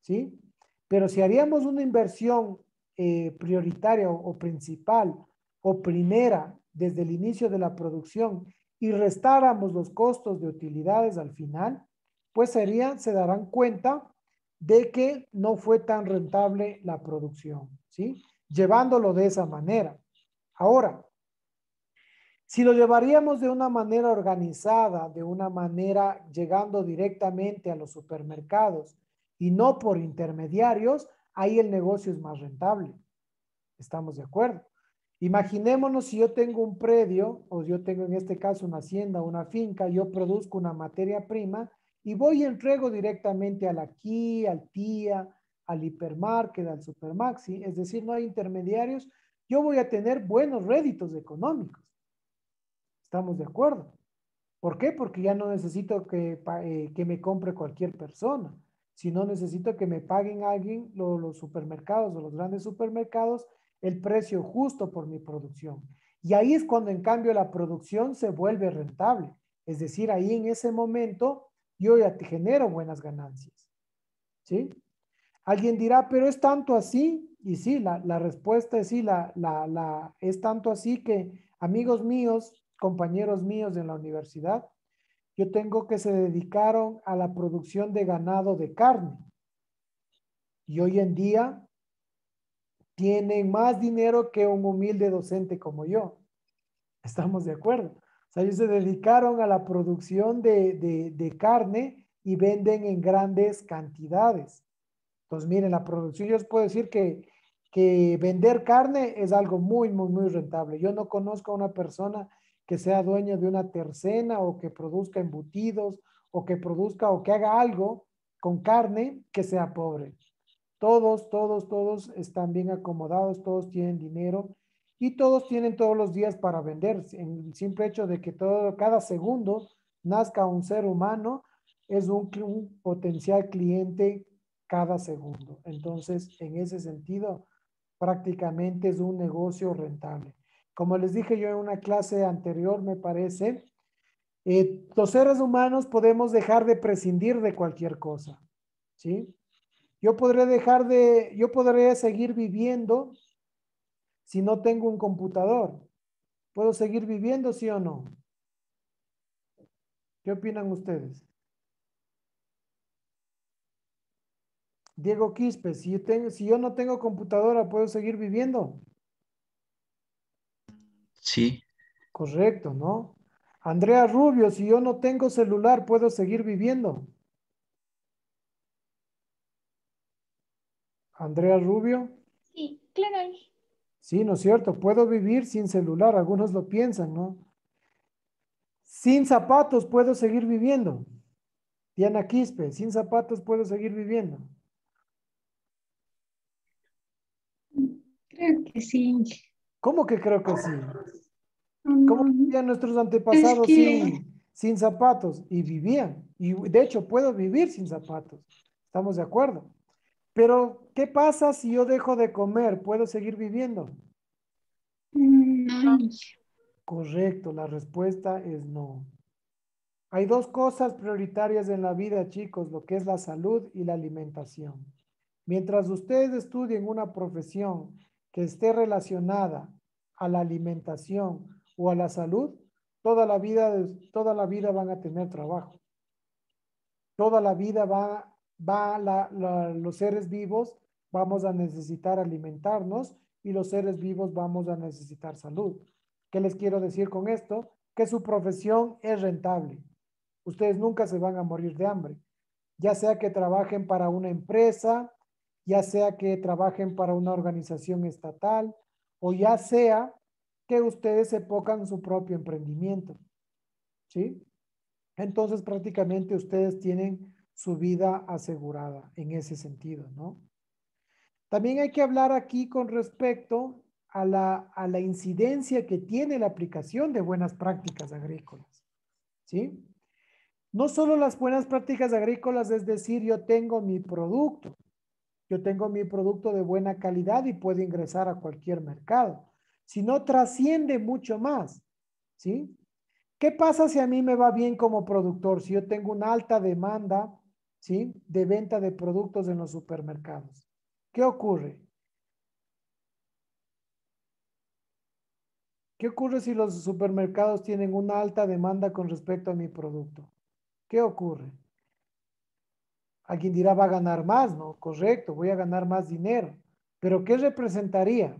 ¿Sí? Pero si haríamos una inversión prioritaria o principal o primera desde el inicio de la producción y restáramos los costos de utilidades al final, pues se darán cuenta de que no fue tan rentable la producción, ¿sí? Llevándolo de esa manera. Ahora, si lo llevaríamos de una manera organizada, de una manera llegando directamente a los supermercados y no por intermediarios, ahí el negocio es más rentable. ¿Estamos de acuerdo? Imaginémonos si yo tengo un predio, o yo tengo en este caso una hacienda, una finca, yo produzco una materia prima y voy y entrego directamente al aquí, al tía, al hipermarket, al supermaxi, es decir, no hay intermediarios, yo voy a tener buenos réditos económicos. ¿Estamos de acuerdo? ¿Por qué? Porque ya no necesito que me compre cualquier persona, sino necesito que me paguen alguien, los supermercados o los grandes supermercados, el precio justo por mi producción. Y ahí es cuando en cambio la producción se vuelve rentable. Es decir, ahí en ese momento yo ya te genero buenas ganancias. ¿Sí? Alguien dirá, pero es tanto así. Y sí, la respuesta es sí, es tanto así que amigos míos, compañeros míos en la universidad, yo tengo que se dedicaron a la producción de ganado de carne. Y hoy en día tienen más dinero que un humilde docente como yo. ¿Estamos de acuerdo? O sea, ellos se dedicaron a la producción de carne y venden en grandes cantidades. Entonces, miren, la producción, yo os puedo decir que vender carne es algo muy, muy, muy rentable. Yo no conozco a una persona que sea dueño de una tercena o que produzca embutidos o que produzca o que haga algo con carne que sea pobre. Todos están bien acomodados, todos tienen dinero y todos tienen todos los días para vender. En el simple hecho de que cada segundo nazca un ser humano es un potencial cliente cada segundo. Entonces, en ese sentido, prácticamente es un negocio rentable. Como les dije yo en una clase anterior, me parece, los seres humanos podemos dejar de prescindir de cualquier cosa, ¿sí? Yo podré seguir viviendo si no tengo un computador. ¿Puedo seguir viviendo, sí o no? ¿Qué opinan ustedes? Diego Quispe, si yo no tengo computadora, ¿puedo seguir viviendo? Sí. Correcto, ¿no? Andrea Rubio, si yo no tengo celular, ¿puedo seguir viviendo? Andrea Rubio. Sí, claro. Sí, ¿no es cierto? Puedo vivir sin celular. Algunos lo piensan, ¿no? Sin zapatos puedo seguir viviendo. Diana Quispe, sin zapatos puedo seguir viviendo. Creo que sí. ¿Cómo que creo que sí? ¿Cómo vivían nuestros Es antepasados que sin zapatos? Y vivían. Y de hecho puedo vivir sin zapatos. ¿Estamos de acuerdo? Pero, ¿qué pasa si yo dejo de comer? ¿Puedo seguir viviendo? no. Correcto, la respuesta es no. Hay dos cosas prioritarias en la vida, chicos, lo que es la salud y la alimentación. Mientras ustedes estudien una profesión que esté relacionada a la alimentación o a la salud, toda la vida van a tener trabajo. Toda la vida los seres vivos vamos a necesitar alimentarnos y los seres vivos vamos a necesitar salud. ¿Qué les quiero decir con esto? Que su profesión es rentable. Ustedes nunca se van a morir de hambre, ya sea que trabajen para una empresa, ya sea que trabajen para una organización estatal o ya sea que ustedes se pongan su propio emprendimiento. ¿Sí? Entonces prácticamente ustedes tienen su vida asegurada en ese sentido, ¿no? También hay que hablar aquí con respecto a la incidencia que tiene la aplicación de buenas prácticas agrícolas, ¿sí? No solo las buenas prácticas agrícolas, es decir, yo tengo mi producto de buena calidad y puede ingresar a cualquier mercado, sino trasciende mucho más, ¿sí? ¿Qué pasa si a mí me va bien como productor? Si yo tengo una alta demanda, ¿sí? De venta de productos en los supermercados. ¿Qué ocurre? ¿Qué ocurre si los supermercados tienen una alta demanda con respecto a mi producto? ¿Qué ocurre? Alguien dirá, va a ganar más, ¿no? Correcto, voy a ganar más dinero. ¿Pero qué representaría?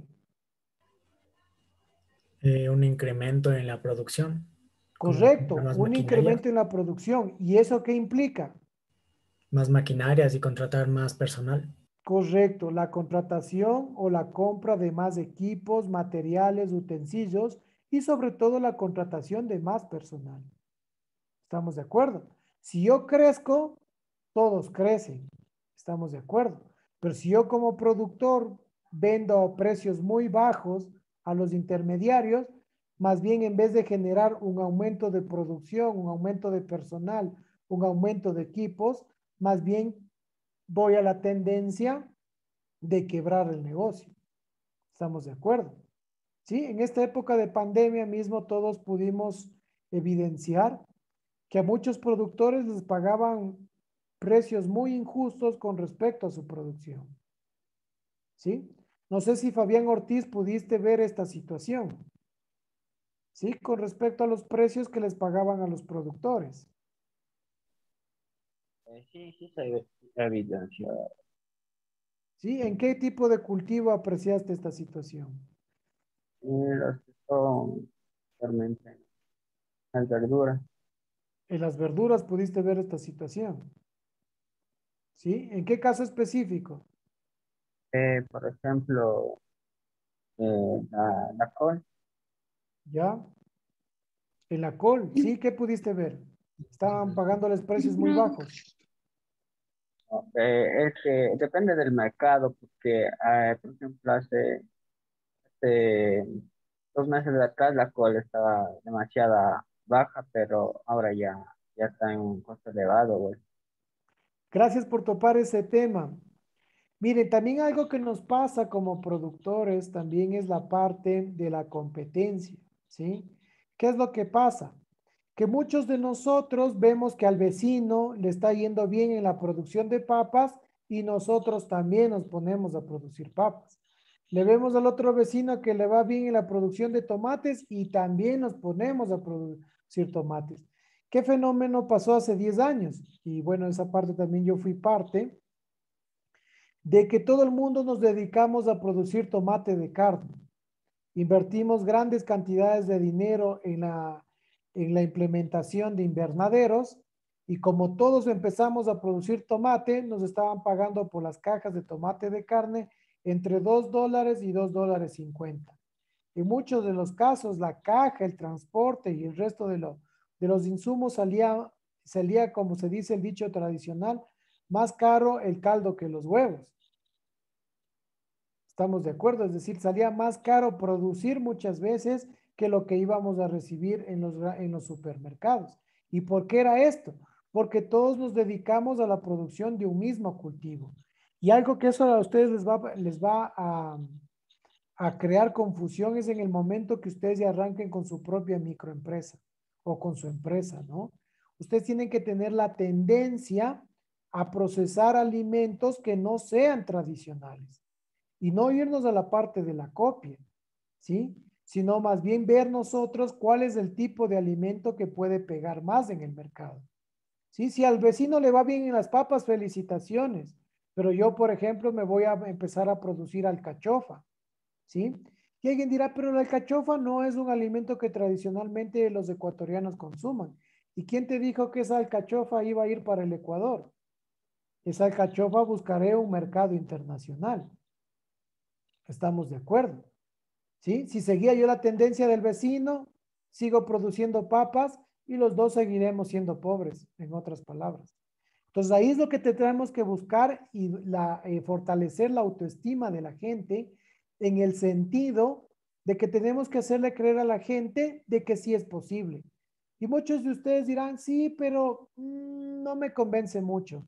Un incremento en la producción, como comprar Correcto, más un maquinaria, incremento en la producción. ¿Y eso qué implica? más maquinarias y contratar más personal. Correcto, la contratación o la compra de más equipos, materiales, utensilios y sobre todo la contratación de más personal. ¿Estamos de acuerdo? Si yo crezco, todos crecen. ¿Estamos de acuerdo? Pero si yo como productor vendo a precios muy bajos a los intermediarios, más bien en vez de generar un aumento de producción, un aumento de personal, un aumento de equipos, más bien voy a la tendencia de quebrar el negocio. ¿Estamos de acuerdo? Sí, en esta época de pandemia mismo todos pudimos evidenciar que a muchos productores les pagaban precios muy injustos con respecto a su producción. ¿Sí? No sé si Fabián Ortiz pudiste ver esta situación. ¿Sí? Con respecto a los precios que les pagaban a los productores. Sí, se evidencia. ¿Sí? ¿En qué tipo de cultivo apreciaste esta situación? Los que son realmente las verduras. En las verduras pudiste ver esta situación. ¿Sí? ¿En qué caso específico? Por ejemplo, la col. ¿Ya? En la col, ¿sí? ¿Qué pudiste ver? Estaban pagándoles precios muy bajos. Es que depende del mercado, porque, por ejemplo, hace 2 meses de atrás la col estaba demasiado baja, pero ahora ya está en un costo elevado, güey. Gracias por topar ese tema. Miren, también algo que nos pasa como productores también es la parte de la competencia, ¿sí? ¿Qué es lo que pasa? Que muchos de nosotros vemos que al vecino le está yendo bien en la producción de papas y nosotros también nos ponemos a producir papas. Le vemos al otro vecino que le va bien en la producción de tomates y también nos ponemos a producir tomates. ¿Qué fenómeno pasó hace 10 años? Y bueno, esa parte también yo fui parte de que todo el mundo nos dedicamos a producir tomate de carne. Invertimos grandes cantidades de dinero en la implementación de invernaderos y como todos empezamos a producir tomate, nos estaban pagando por las cajas de tomate de carne entre $2 y $2.50. En muchos de los casos, la caja, el transporte y el resto de los insumos salía, como se dice el dicho tradicional, más caro el caldo que los huevos. ¿Estamos de acuerdo? Es decir, salía más caro producir muchas veces que lo que íbamos a recibir en los supermercados. ¿Y por qué era esto? Porque todos nos dedicamos a la producción de un mismo cultivo. Y algo que eso a ustedes les va a crear confusión es en el momento que ustedes ya arranquen con su propia microempresa o con su empresa, ¿no? Ustedes tienen que tener la tendencia a procesar alimentos que no sean tradicionales y no irnos a la parte de la copia, ¿sí? Sino más bien ver nosotros cuál es el tipo de alimento que puede pegar más en el mercado, ¿sí? Si al vecino le va bien en las papas, felicitaciones, pero yo, por ejemplo, me voy a empezar a producir alcachofa, ¿sí? Y alguien dirá, pero la alcachofa no es un alimento que tradicionalmente los ecuatorianos consuman. ¿Y quién te dijo que esa alcachofa iba a ir para el Ecuador? Esa alcachofa buscaré un mercado internacional. ¿Estamos de acuerdo? ¿Sí? Si seguía yo la tendencia del vecino, sigo produciendo papas y los dos seguiremos siendo pobres, en otras palabras. Entonces ahí es lo que tenemos que buscar y fortalecer la autoestima de la gente en el sentido de que tenemos que hacerle creer a la gente de que sí es posible. Y muchos de ustedes dirán, sí, pero no me convence mucho.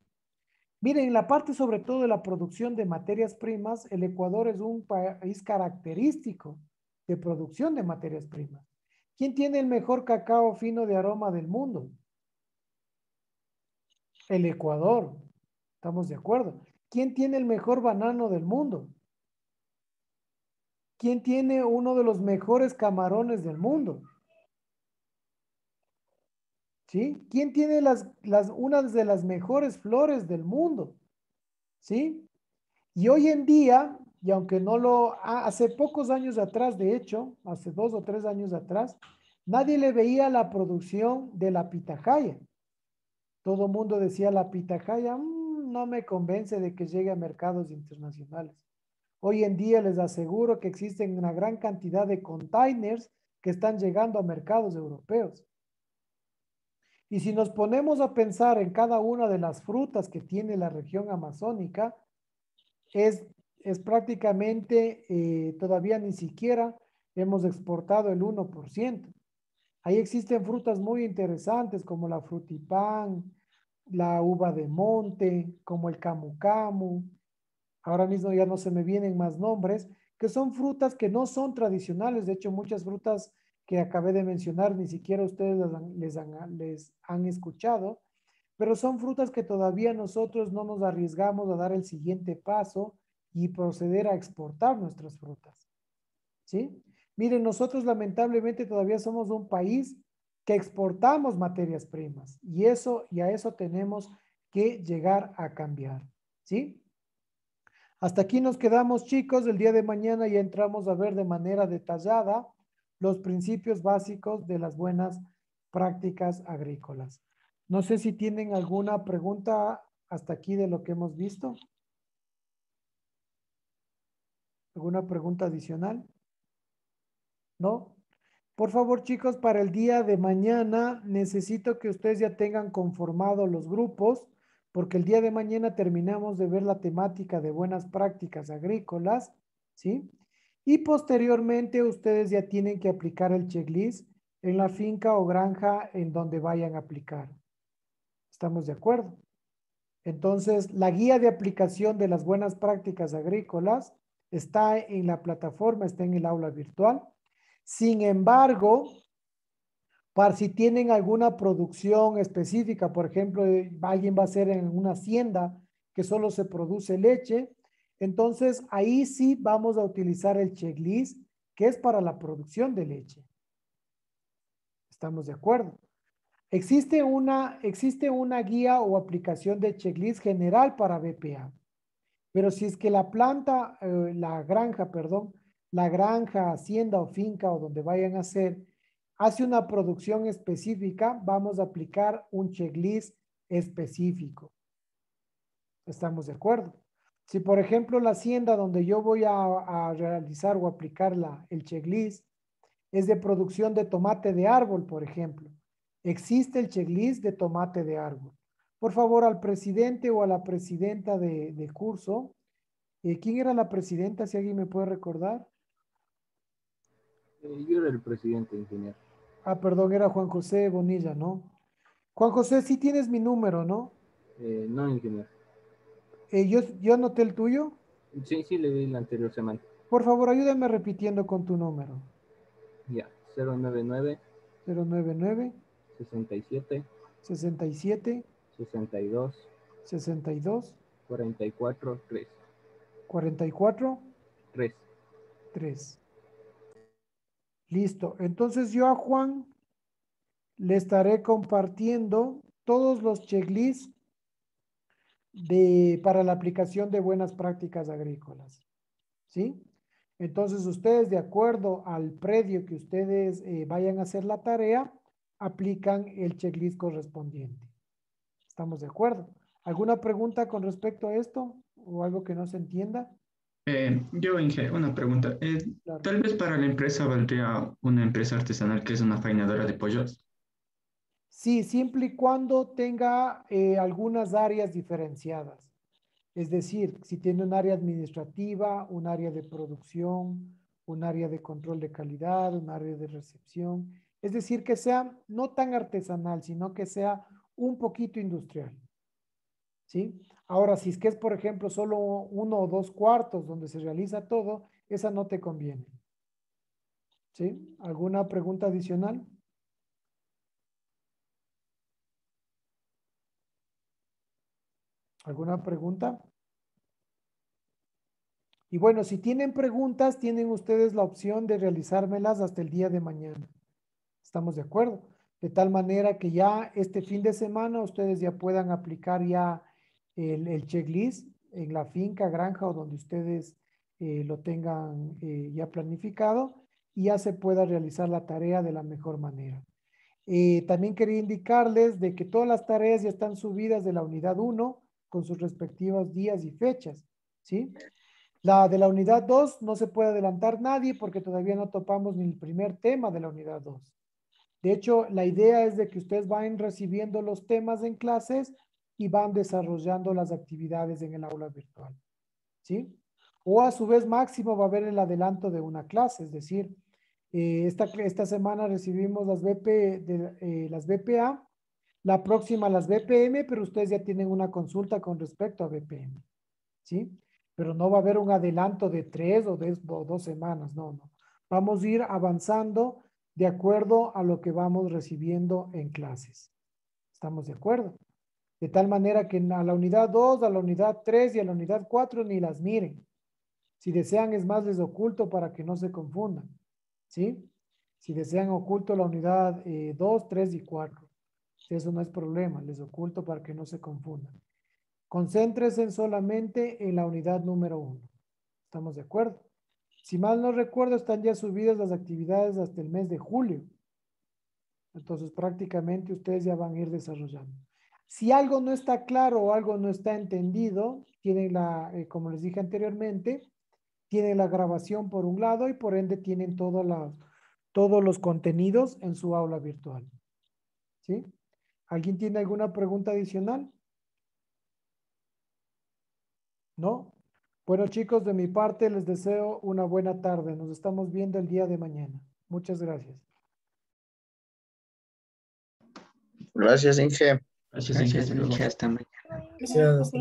Miren, la parte sobre todo de la producción de materias primas, el Ecuador es un país característico de producción de materias primas. ¿Quién tiene el mejor cacao fino de aroma del mundo? El Ecuador. ¿Estamos de acuerdo? ¿Quién tiene el mejor banano del mundo? ¿Quién tiene uno de los mejores camarones del mundo? ¿Sí? ¿Quién tiene una de las mejores flores del mundo? ¿Sí? Y hoy en día, y aunque hace pocos años atrás, de hecho, hace 2 o 3 años atrás, nadie le veía la producción de la pitahaya. Todo el mundo decía la pitahaya, no me convence de que llegue a mercados internacionales. Hoy en día les aseguro que existen una gran cantidad de containers que están llegando a mercados europeos. Y si nos ponemos a pensar en cada una de las frutas que tiene la región amazónica, es prácticamente, todavía ni siquiera hemos exportado el 1%. Ahí existen frutas muy interesantes como la frutipán, la uva de monte, como el camu camu. Ahora mismo ya no se me vienen más nombres, que son frutas que no son tradicionales. De hecho, muchas frutas que acabé de mencionar ni siquiera ustedes les han escuchado, pero son frutas que todavía nosotros no nos arriesgamos a dar el siguiente paso y proceder a exportar nuestras frutas. ¿Sí? Miren, nosotros lamentablemente todavía somos un país que exportamos materias primas y a eso tenemos que llegar a cambiar. ¿Sí? Hasta aquí nos quedamos, chicos. El día de mañana ya entramos a ver de manera detallada los principios básicos de las buenas prácticas agrícolas. No sé si tienen alguna pregunta hasta aquí de lo que hemos visto. ¿Alguna pregunta adicional? ¿No? Por favor, chicos, para el día de mañana necesito que ustedes ya tengan conformados los grupos, porque el día de mañana terminamos de ver la temática de buenas prácticas agrícolas, ¿sí? Y posteriormente ustedes ya tienen que aplicar el checklist en la finca o granja en donde vayan a aplicar. ¿Estamos de acuerdo? Entonces, la guía de aplicación de las buenas prácticas agrícolas está en la plataforma, está en el aula virtual. Sin embargo, para si tienen alguna producción específica, por ejemplo, alguien va a hacer en una hacienda que solo se produce leche, entonces ahí sí vamos a utilizar el checklist que es para la producción de leche. ¿Estamos de acuerdo? Existe una guía o aplicación de checklist general para BPA, pero si es que la granja, hacienda o finca o donde vayan a hacer, hace una producción específica, vamos a aplicar un checklist específico. ¿Estamos de acuerdo? Si por ejemplo la hacienda donde yo voy a realizar o aplicar el checklist es de producción de tomate de árbol, por ejemplo. Existe el checklist de tomate de árbol. Por favor, al presidente o a la presidenta de curso. ¿Quién era la presidenta? Si alguien me puede recordar. Yo era el presidente, ingeniero. Ah, perdón, era Juan José Bonilla, ¿no? Juan José, sí tienes mi número, ¿no? No, ingeniero. ¿Yo anoté el tuyo? Sí, le di la anterior semana. Por favor, ayúdame repitiendo con tu número. Ya, 099. 099. 67. 67. 62. 62. 44. 3. 44. 3. 3. Listo. Entonces yo a Juan le estaré compartiendo todos los checklists para la aplicación de buenas prácticas agrícolas. ¿Sí? Entonces ustedes, de acuerdo al predio que ustedes vayan a hacer la tarea, aplican el checklist correspondiente. ¿Estamos de acuerdo? ¿Alguna pregunta con respecto a esto o algo que no se entienda? Yo, Inge, una pregunta. Claro. Tal vez para la empresa valdría una empresa artesanal que es una faenadora de pollos. Sí, siempre y cuando tenga algunas áreas diferenciadas. Es decir, si tiene un área administrativa, un área de producción, un área de control de calidad, un área de recepción. Es decir, que sea no tan artesanal, sino que sea un poquito industrial. ¿Sí? Ahora, si es que es, por ejemplo, solo 1 o 2 cuartos donde se realiza todo, esa no te conviene. ¿Sí? ¿Alguna pregunta adicional? ¿Alguna pregunta? Y bueno, si tienen preguntas, tienen ustedes la opción de realizármelas hasta el día de mañana. ¿Estamos de acuerdo? De tal manera que ya este fin de semana ustedes ya puedan aplicar ya el checklist en la finca, granja o donde ustedes lo tengan ya planificado y ya se pueda realizar la tarea de la mejor manera. También quería indicarles de que todas las tareas ya están subidas de la unidad 1 con sus respectivos días y fechas, ¿sí? La de la unidad 2 no se puede adelantar nadie porque todavía no topamos ni el primer tema de la unidad 2. De hecho, la idea es de que ustedes vayan recibiendo los temas en clases y van desarrollando las actividades en el aula virtual, ¿sí? O a su vez máximo va a haber el adelanto de una clase, es decir, esta semana recibimos las las BPA, la próxima las BPM, pero ustedes ya tienen una consulta con respecto a BPM, ¿sí? Pero no va a haber un adelanto de 3 o 2 semanas, no. Vamos a ir avanzando de acuerdo a lo que vamos recibiendo en clases. ¿Estamos de acuerdo? De tal manera que a la unidad 2, a la unidad 3 y a la unidad 4 ni las miren. Si desean, es más, les oculto para que no se confundan. ¿Sí? Si desean, oculto la unidad 2, 3 y 4. Eso no es problema, les oculto para que no se confundan. Concéntrense solamente en la unidad número 1. ¿Estamos de acuerdo? Si mal no recuerdo, están ya subidas las actividades hasta el mes de julio. Entonces, prácticamente ustedes ya van a ir desarrollando. Si algo no está claro o algo no está entendido, tienen como les dije anteriormente, tienen la grabación por un lado y por ende tienen todos los contenidos en su aula virtual. ¿Sí? ¿Alguien tiene alguna pregunta adicional? ¿No? Bueno, chicos, de mi parte les deseo una buena tarde. Nos estamos viendo el día de mañana. Muchas gracias. Gracias, Inge. Gracias, Inge. Hasta mañana. Gracias.